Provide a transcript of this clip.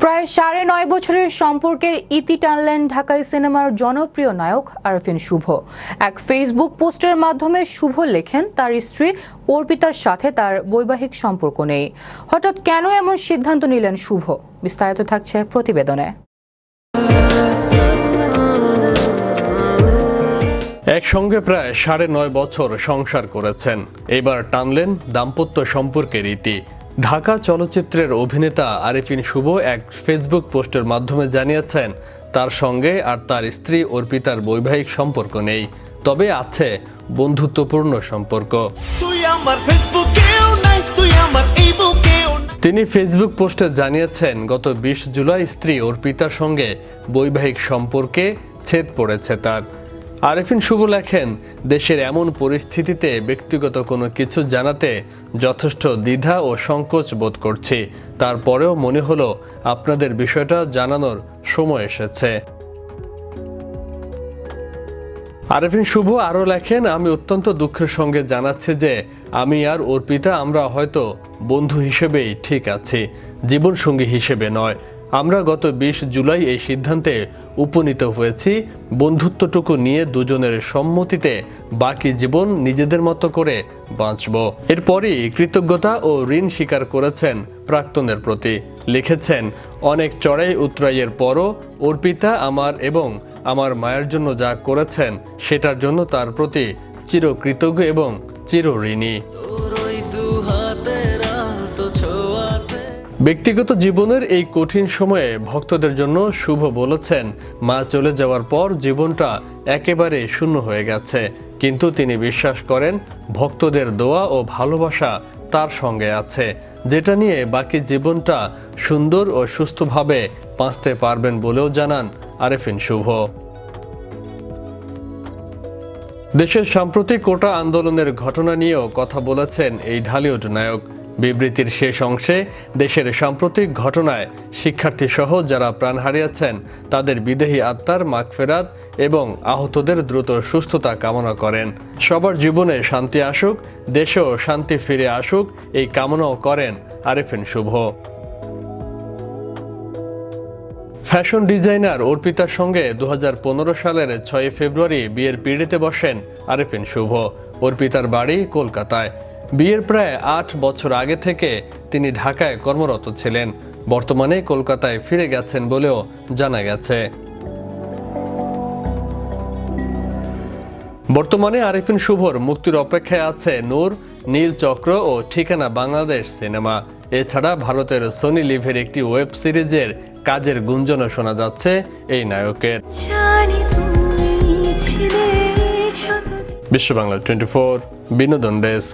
প্রায় ৯.৫ বছরের সম্পর্কের ইতি টানলেন ঢাকাই সিনেমার জনপ্রিয় নায়ক আরফিন শুভ। এক ফেসবুক পোস্টের মাধ্যমে শুভ লেখেন তার স্ত্রী অর্পিতার সাথে তার বৈবাহিক সম্পর্ক নেই। হঠাৎ কেন এমন সিদ্ধান্ত নিলেন শুভ, বিস্তারিত থাকছে প্রতিবেদনে। একসঙ্গে প্রায় ৯.৫ বছর সংসার করেছেন, এবার টানলেন দাম্পত্য সম্পর্কের ইতি। ঢাকা চলচ্চিত্রের অভিনেতা আরফিন শুভ এক ফেসবুক পোস্টের মাধ্যমে জানিয়েছেন তার সঙ্গে আর তার স্ত্রী অর্পিতার বৈবাহিক সম্পর্ক নেই, তবে আছে বন্ধুত্বপূর্ণ সম্পর্ক। তিনি ফেসবুক পোস্টে জানিয়েছেন গত ২০ জুলাই স্ত্রী অর্পিতার সঙ্গে বৈবাহিক সম্পর্কে ছেদ পড়েছে তার। আরফিন শুভ লেখেন, দেশের এমন পরিস্থিতিতে ব্যক্তিগত কোনো কিছু জানাতে যথেষ্ট দ্বিধা ও সংকোচ বোধ করছি, তারপরেও মনে হলো আপনাদের বিষয়টা জানানোর সময় এসেছে। আরফিন শুভ আরও লেখেন, আমি অত্যন্ত দুঃখের সঙ্গে জানাচ্ছি যে আমি আর অর্পিতা আমরা হয়তো বন্ধু হিসেবেই ঠিক আছি, জীবনসঙ্গী হিসেবে নয়। আমরা গত ২০ জুলাই এই সিদ্ধান্তে উপনীত হয়েছি, বন্ধুত্বটুকু নিয়ে দুজনের সম্মতিতে বাকি জীবন নিজেদের মতো করে বাঁচব। এরপরই কৃতজ্ঞতা ও ঋণ স্বীকার করেছেন প্রাক্তনের প্রতি। লিখেছেন, অনেক চড়াই উতরাইয়ের পরও অর্পিতা আমার এবং আমার মায়ের জন্য যা করেছেন সেটার জন্য তার প্রতি চিরকৃতজ্ঞ এবং চিরঋণী। ব্যক্তিগত জীবনের এই কঠিন সময়ে ভক্তদের জন্য শুভ বলেছেন, মা চলে যাওয়ার পর জীবনটা একেবারে শূন্য হয়ে গেছে, কিন্তু তিনি বিশ্বাস করেন ভক্তদের দোয়া ও ভালোবাসা তার সঙ্গে আছে, যেটা নিয়ে বাকি জীবনটা সুন্দর ও সুস্থভাবে বাঁচতে পারবেন বলেও জানান আরফিন শুভ। দেশের সাম্প্রতিক কোটা আন্দোলনের ঘটনা নিয়েও কথা বলেছেন এই ঢালিউড নায়ক। বিবৃতির শেষ অংশে দেশের সাম্প্রতিক ঘটনায় শিক্ষার্থী সহ যারা প্রাণ হারিয়েছেন তাদের বিদেহী আত্মার মাগফিরাত এবং আহতদের দ্রুত সুস্থতা কামনা করেন। সবার জীবনে শান্তি আসুক, দেশেও শান্তি ফিরে আসুক, এই কামনাও করেন আরফিন শুভ। ফ্যাশন ডিজাইনার অর্পিতার সঙ্গে ২০১৫ সালের ৬ ফেব্রুয়ারি বিয়ের পিঁড়িতে বসেন আরফিন শুভ। অর্পিতার বাড়ি কলকাতায়। বিয়ের প্রায় ৮ বছর আগে থেকে তিনি ঢাকায় কর্মরত ছিলেন, বর্তমানে কলকাতায় ফিরে গেছেন বলেও জানা গেছে। বর্তমানে আরফিন শুভর মুক্তির অপেক্ষায় আছে নূর, নীলচক্র ও ঠিকানা বাংলাদেশ সিনেমা। এছাড়া ভারতের সোনি লিভের একটি ওয়েব সিরিজের কাজের গুঞ্জনও শোনা যাচ্ছে এই নায়কের। বিশ্ব বাংলা 24 বিনোদন ডেস্ক।